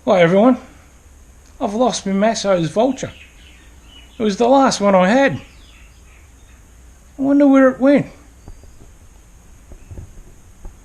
Hi everyone, I've lost my Masso's Vulture. It was the last one I had. I wonder where it went.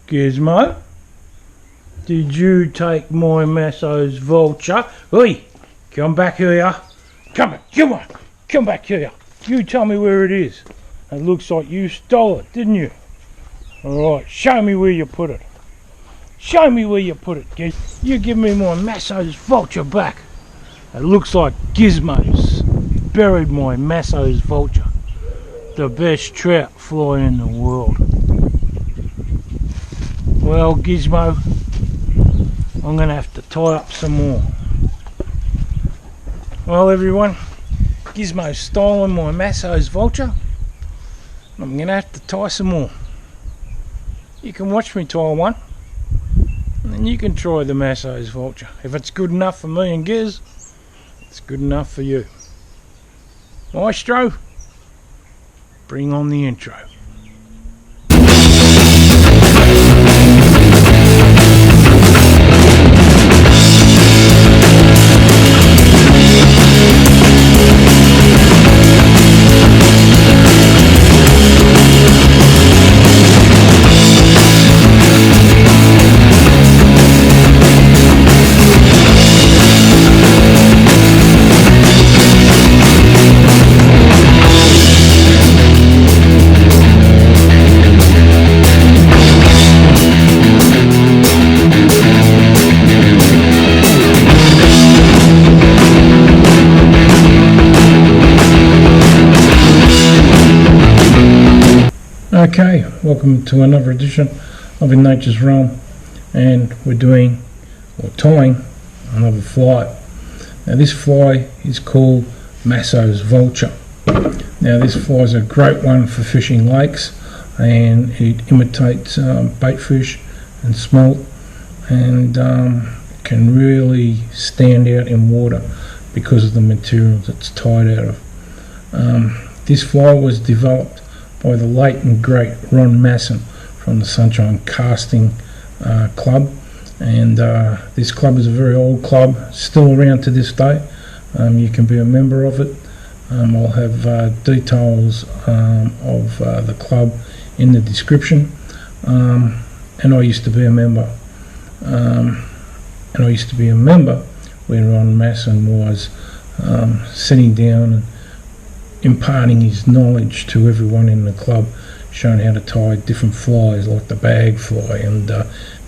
Gizmo, did you take my Masso's Vulture? Oi, come back here. Come on, come back here. You tell me where it is. It looks like you stole it, didn't you? Alright, show me where you put it. Show me where you put it, Giz. You give me my Masso's Vulture back. It looks like Gizmo's buried my Masso's Vulture. The best trout fly in the world. Well, Gizmo, I'm going to have to tie up some more. Well, everyone, Gizmo's stolen my Masso's Vulture. I'm going to have to tie some more. You can watch me tie one. And you can try the Masso's Vulture. If it's good enough for me and Giz, it's good enough for you. Maestro, bring on the intro. Okay, welcome to another edition of In Nature's Realm, and we're tying another fly. Now this fly is called Masso's Vulture. Now this fly is a great one for fishing lakes, and it imitates bait fish and smelt, and can really stand out in water because of the material that's tied out of. This fly was developed by the late and great Ron Masson from the Sunshine Casting Club, and this club is a very old club, still around to this day. You can be a member of it. I'll have details of the club in the description, and I used to be a member, when Ron Masson was sitting down and imparting his knowledge to everyone in the club, showing how to tie different flies like the bag fly, and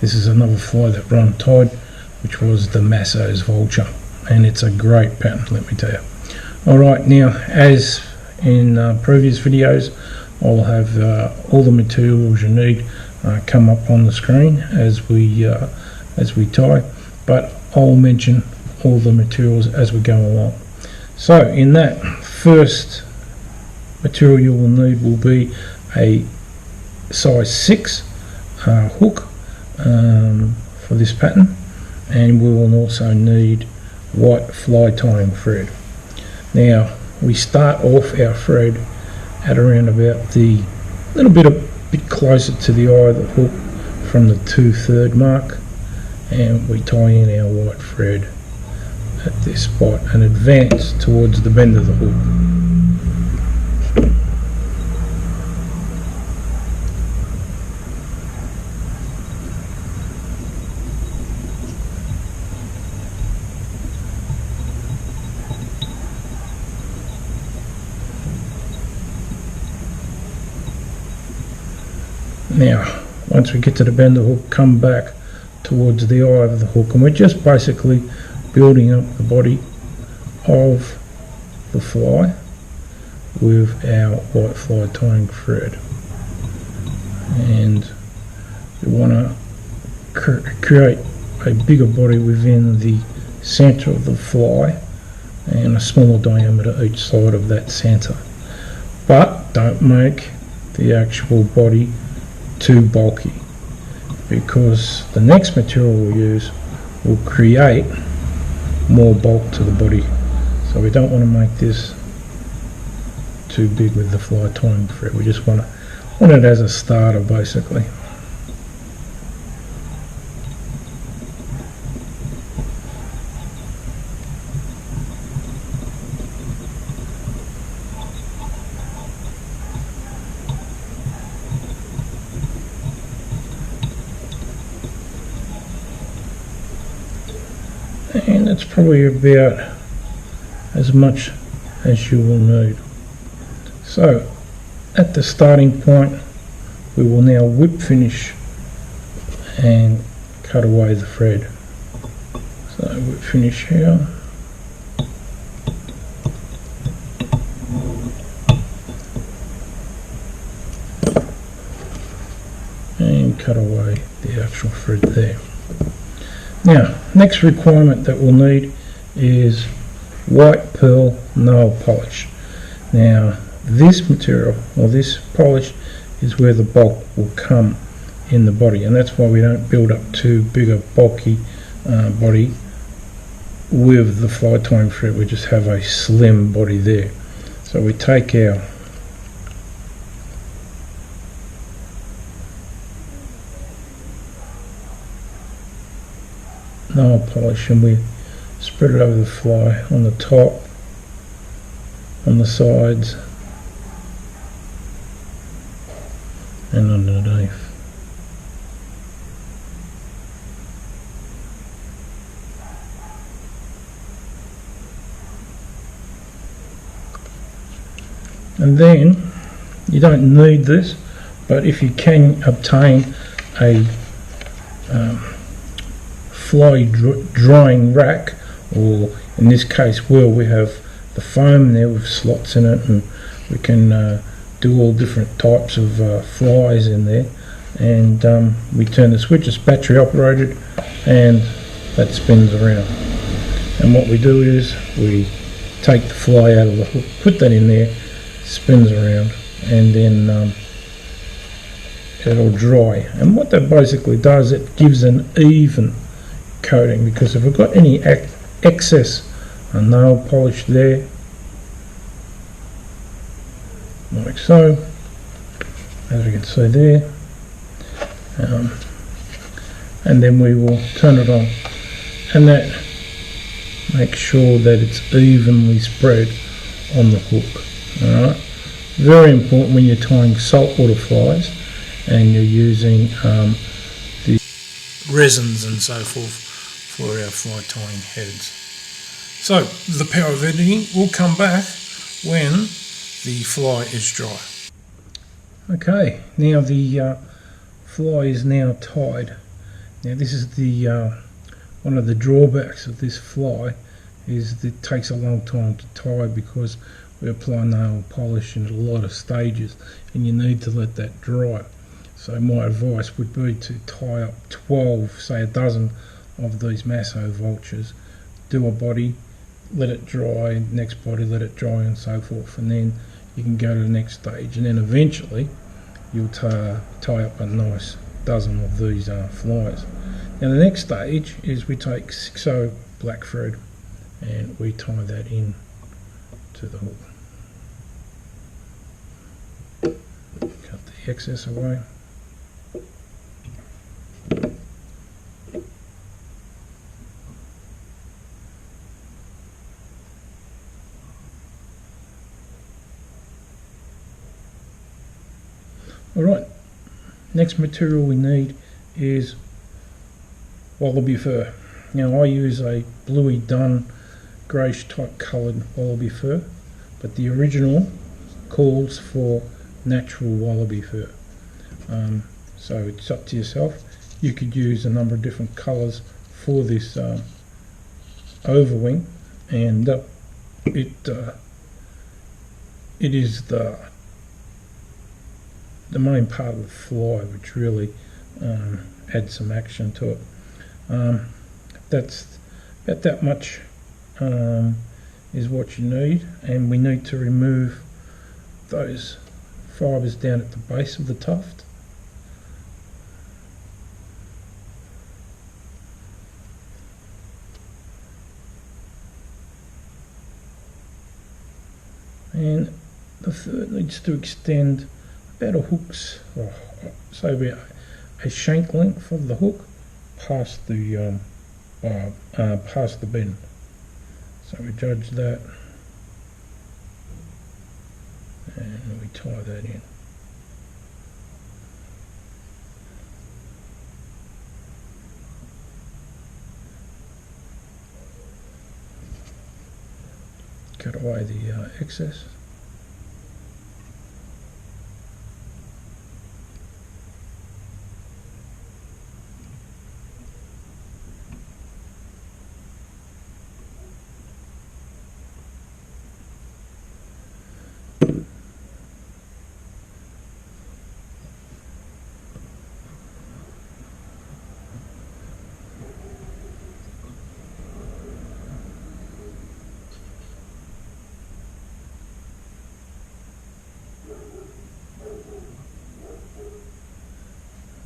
this is another fly that Ron tied, which was the Masso's Vulture, and it's a great pattern, let me tell you. Alright, now as in previous videos, I'll have all the materials you need come up on the screen as we tie, but I'll mention all the materials as we go along. So in that, first material you will need will be a size 6 hook for this pattern, and we will also need white fly tying thread. Now we start off our thread at around about the bit closer to the eye of the hook from the 2/3 mark, and we tie in our white thread at this spot and advance towards the bend of the hook. Now, once we get to the bend of the hook, come back towards the eye of the hook, and we're just basically building up the body of the fly with our white fly tying thread, and we want to create a bigger body within the center of the fly and a smaller diameter each side of that center, but don't make the actual body too bulky, because the next material we'll use will create more bulk to the body, so we don't want to make this too big with the fly tying thread. We just want it as a starter basically. and that's probably about as much as you will need. So at the starting point we will now whip finish and cut away the thread. So whip finish here, and cut away the actual thread there. Now, next requirement that we'll need is white pearl nail polish. Now, this material, or this polish, is where the bulk will come in the body, and that's why we don't build up too big a bulky body with the fly tying thread. We just have a slim body there. So we take our nail polish and we spread it over the fly on the top, on the sides and underneath. And then you don't need this, but if you can obtain a fly drying rack, or in this case where we have the foam there with slots in it, and we can do all different types of flies in there, and we turn the switch. It's battery operated and that spins around, and what we do is we take the fly out of the hook, put that in there, spins around, and then it'll dry. And what that basically does, it gives an even coating, because if we've got any excess nail polish there, like so, as we can see there, and then we will turn it on, and that makes sure that it's evenly spread on the hook. Alright, very important when you're tying saltwater flies and you're using the resins and so forth for our fly tying heads. So the power of editing will come back when the fly is dry. Okay, now the fly is now tied. Now this is the one of the drawbacks of this fly, is that it takes a long time to tie because we apply nail polish in a lot of stages and you need to let that dry. So my advice would be to tie up 12, say a dozen of these Masso vultures, do a body, let it dry, next body, let it dry, and so forth, and then you can go to the next stage, and then eventually you'll tie up a nice dozen of these flies. Now the next stage is we take 6/0 black thread and we tie that in to the hook. Cut the excess away. Alright, next material we need is wallaby fur. Now I use a bluey dun greyish type coloured wallaby fur, but the original calls for natural wallaby fur. So it's up to yourself. You could use a number of different colours for this overwing, and it is the main part of the fly which really adds some action to it. That's about that much is what you need, and we need to remove those fibres down at the base of the tuft. And the fur needs to extend about a hook's, so about a shank length of the hook past the bend. So we judge that and we tie that in. cut away the excess.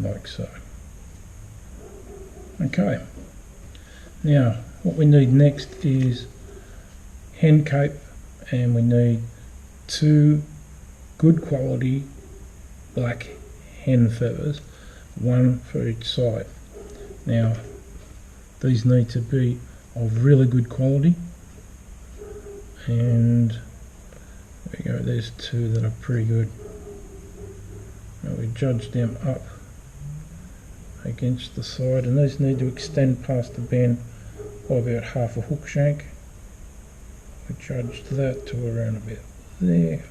Like so. Okay, now what we need next is hen cape, and we need 2 good quality black hen feathers, 1 for each side. Now these need to be of really good quality, and there we go, there's 2 that are pretty good. Now we judge them up against the side, and these need to extend past the bend by about half a hook shank. We judged that to around about there.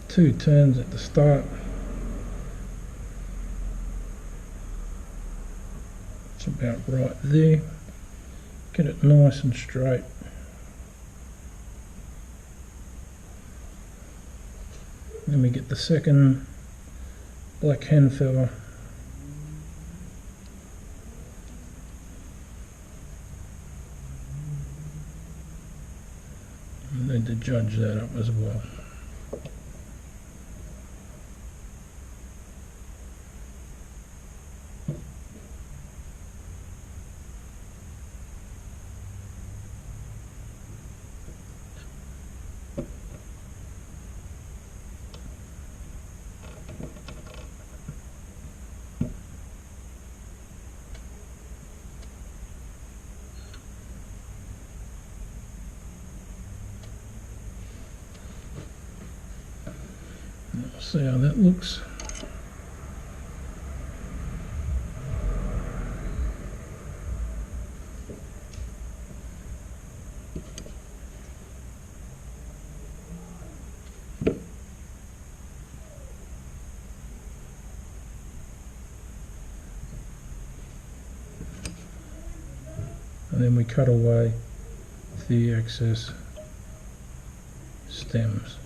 Two turns at the start. It's about right there. Get it nice and straight. Then we get the second black hen feather. We need to judge that up as well. See how that looks. And then we cut away the excess stems.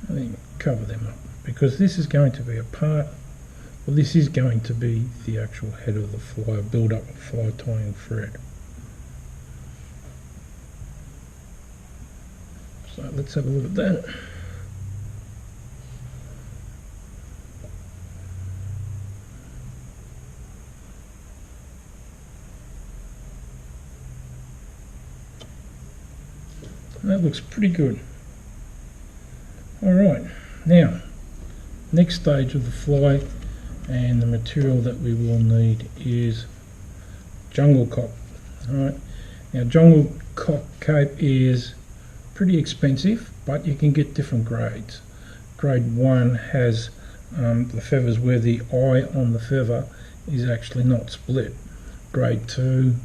And then cover them up, because this is going to be a part, well, this is going to be the actual head of the fly, build up a fly tying thread. So let's have a look at that. That looks pretty good. Alright, now next stage of the fly, and the material that we will need is jungle cock. Alright, now jungle cock cape is pretty expensive, but you can get different grades. Grade 1 has the feathers where the eye on the feather is actually not split. Grade 2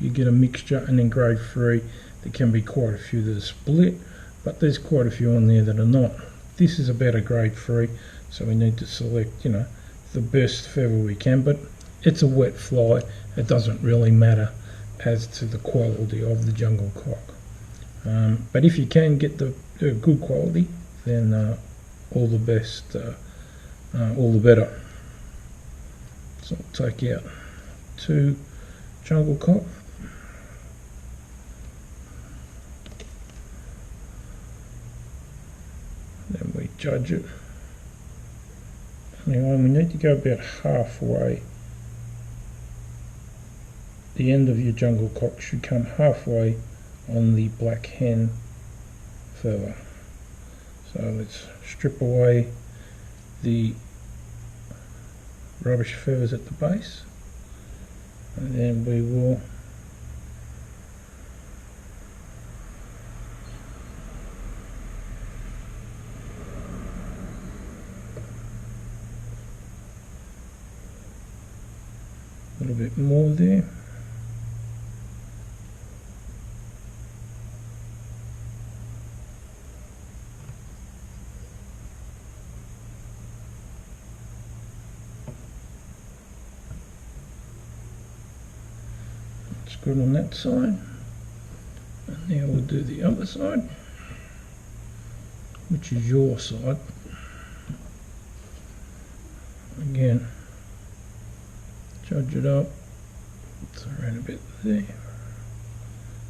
you get a mixture, and then grade 3 there can be quite a few that are split, but there's quite a few on there that are not. This is about a grade 3, so we need to select, you know, the best feather we can, but it's a wet fly. It doesn't really matter as to the quality of the jungle cock. But if you can get the good quality, then all the best, all the better. So I'll take out 2 jungle cock. Then we judge it. Anyway, we need to go about halfway. The end of your jungle cock should come halfway on the black hen feather. So let's strip away the rubbish feathers at the base, and then we will a little bit more there. That's good on that side. And now we'll do the other side, which is your side. Again, judge it up, it's around a bit there.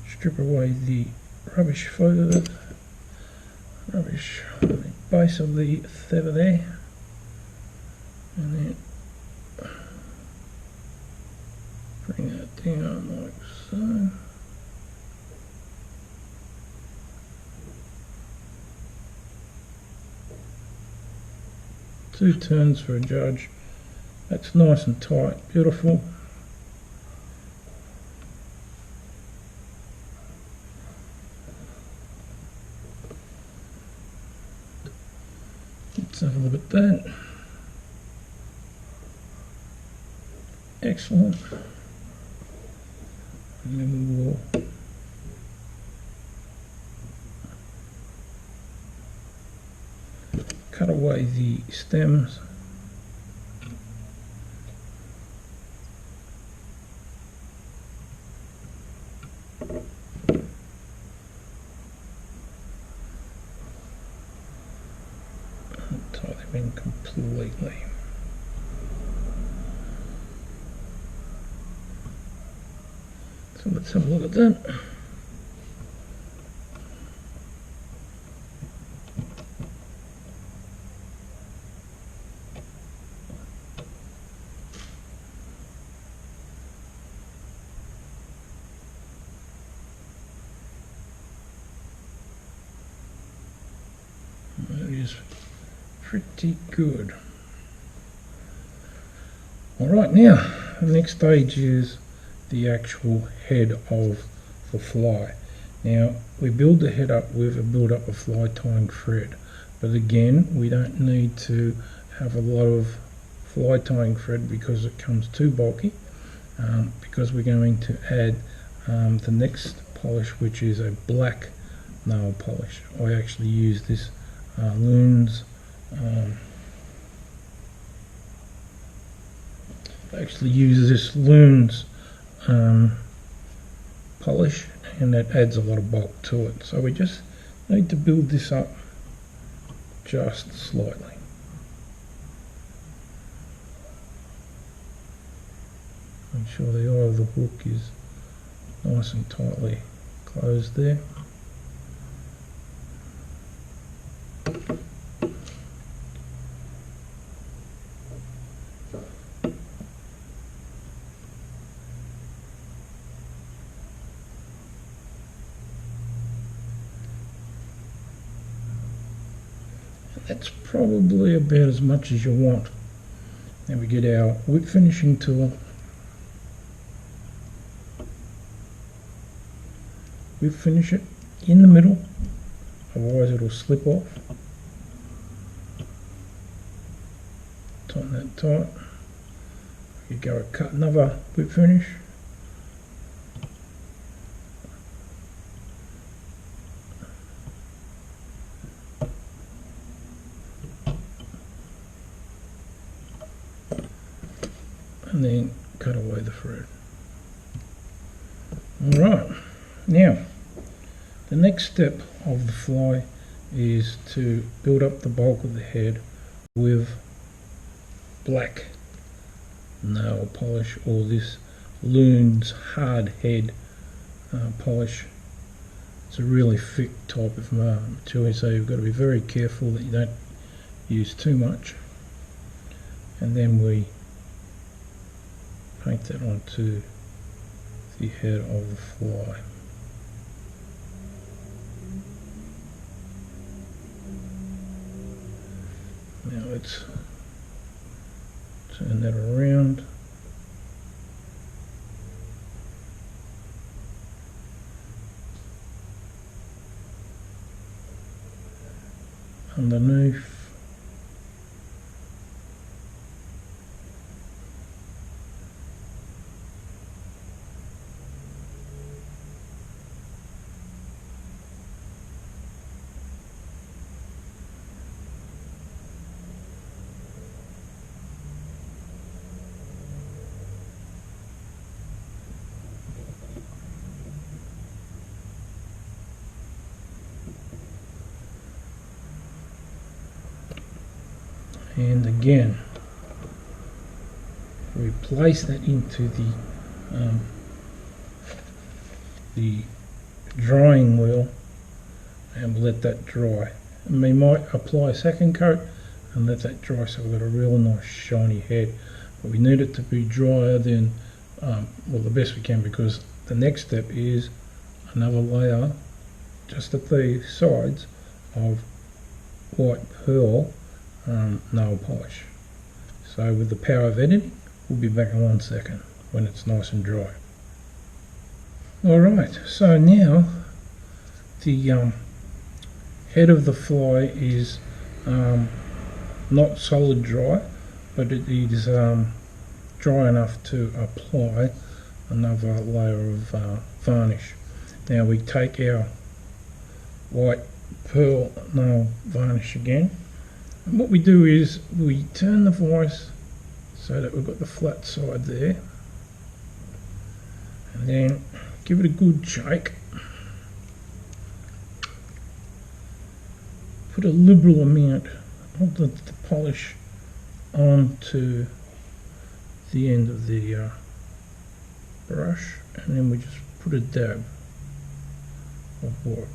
Strip away the rubbish feather, rubbish on the base of the feather there, and then bring that down like so. Two turns for a judge. That's nice and tight, beautiful. Let's have a look at that. Excellent. And then we will cut away the stems. Tie them in completely. So let's have a look at that. That is pretty good. Alright, now the next stage is the actual head of the fly. Now we build the head up with a build up of fly tying thread, but again we don't need to have a lot of fly tying thread because it comes too bulky, because we're going to add the next polish, which is a black nail polish. I actually use this Loons Loons polish, and that adds a lot of bulk to it. So we just need to build this up just slightly. Make sure the eye of the hook is nice and tightly closed there. That's probably about as much as you want. Then we get our whip finishing tool. Whip finish it in the middle, otherwise it'll slip off. Tighten that tight. You go cut another whip finish. And then cut away the thread. Alright, now the next step of the fly is to build up the bulk of the head with black nail polish, or this Loons hard head polish. It's a really thick type of material, so you've got to be very careful that you don't use too much. And then we paint that onto the head of the fly. let's turn that around. Underneath. And again, we place that into the drying wheel and let that dry. And we might apply a second coat and let that dry so we've got a real nice shiny head. But we need it to be drier than, well, the best we can, because the next step is another layer just at the sides of white pearl nail polish. So with the power of editing, we'll be back in 1 second when it's nice and dry. Alright, so now the head of the fly is not solid dry, but it is dry enough to apply another layer of varnish. Now we take our white pearl nail varnish again, and what we do is we turn the vise so that we've got the flat side there, and then give it a good shake. Put a liberal amount of the polish onto the end of the brush, and then we just put a dab of white,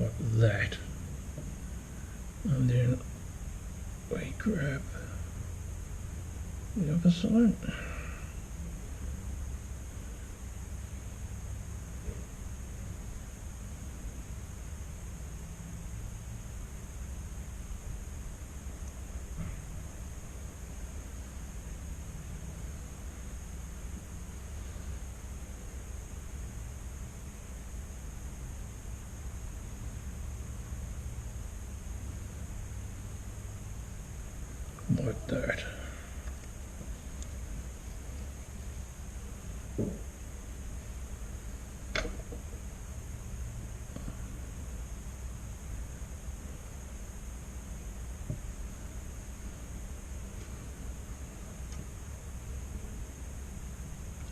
like that, and then we grab the other side. Like that.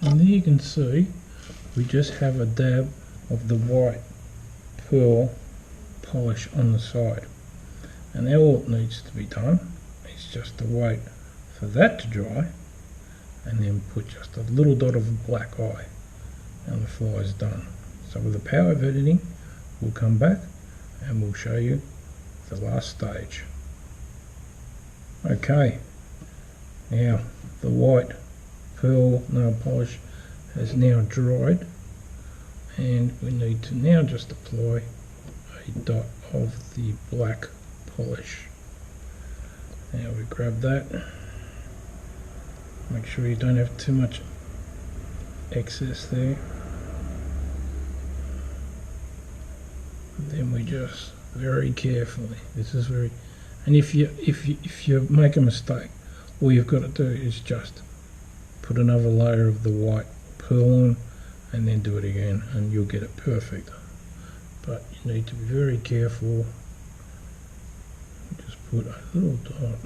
And there you can see we just have a dab of the white pearl polish on the side, and now all it needs to be done is just to wait for that to dry and then put just a little dot of a black eye and the fly is done. So with the power of editing, we'll come back and we'll show you the last stage. Okay, now the white pearl nail polish has now dried, and we need to now just apply a dot of the black polish. Now we grab that, make sure you don't have too much excess there, and then we just very carefully, this is very, and if you make a mistake, all you've got to do is just put another layer of the white pearl on and then do it again and you'll get it perfect. But you need to be very careful. Just put a little dot.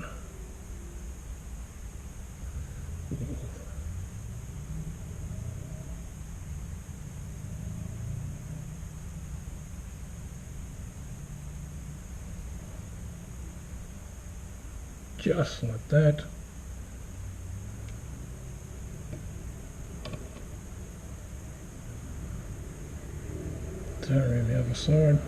Just like that. Turn around the other side.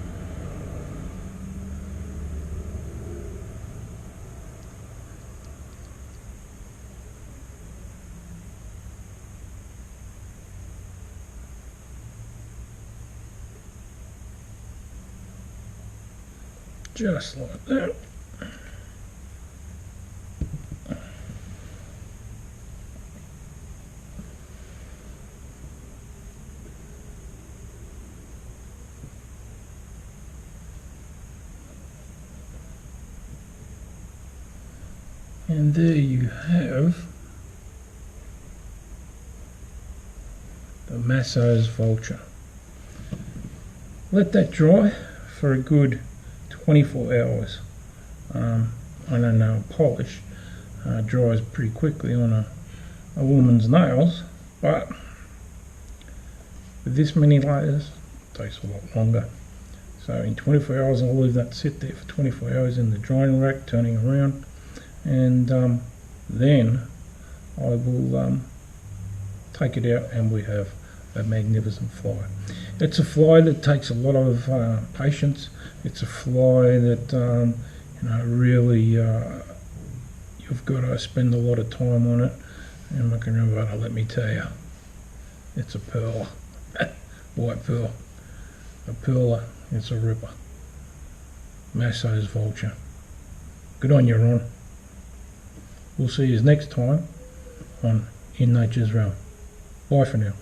just like that. And there you have the Masso's Vulture. Let that dry for a good 24 hours. I don't know, polish dries pretty quickly on a woman's nails, but with this many layers it takes a lot longer. So in 24 hours I'll leave that sit there for 24 hours in the drying rack, turning around, and then I will take it out and we have a magnificent fly. It's a fly that takes a lot of patience. It's a fly that really you've got to spend a lot of time on it. And Macarena, let me tell you, it's a pearl, white pearl, a pearler. It's a ripper. Masso's Vulture. Good on you, Ron. We'll see you next time on In Nature's Realm. Bye for now.